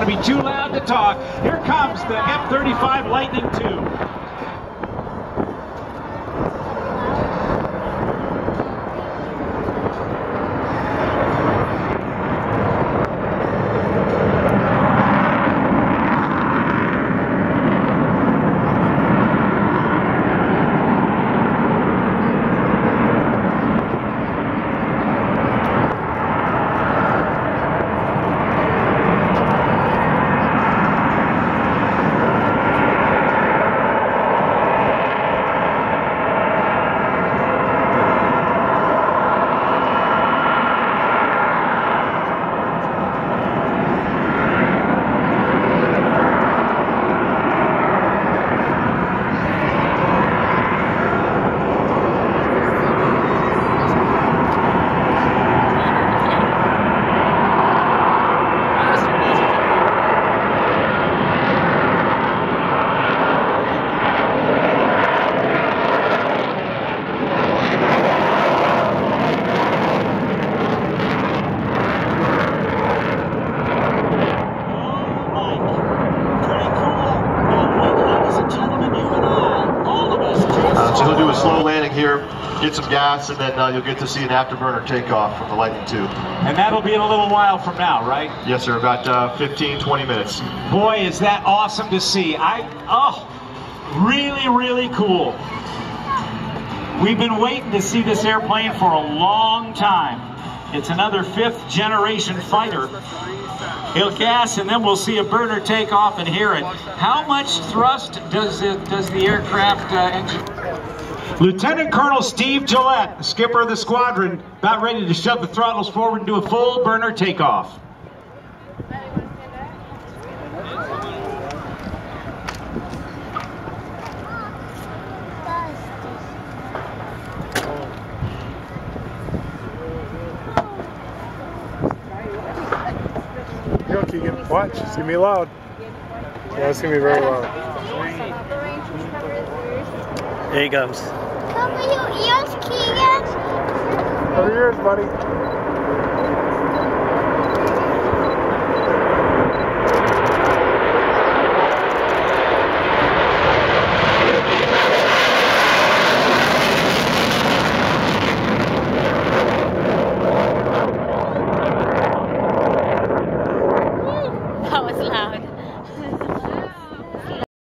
want to be too loud to talk. Here comes the F35 Lightning II. So he'll do a slow landing here, get some gas, and then you'll get to see an afterburner takeoff from the Lightning II. And that'll be in a little while from now, right? Yes, sir, about 15, 20 minutes. Boy, is that awesome to see. Really, really cool. We've been waiting to see this airplane for a long time. It's another 5th generation fighter. He'll gas and then we'll see a burner take off and hear it. How much thrust does the aircraft engine? Lieutenant Colonel Steve Gillette, skipper of the squadron, about ready to shove the throttles forward and do a full burner takeoff. Go, Keegan. Watch. It's going to be loud. Yeah, it's going to be very loud. There he comes. Cover your ears, Keegan. Cover your ears, buddy.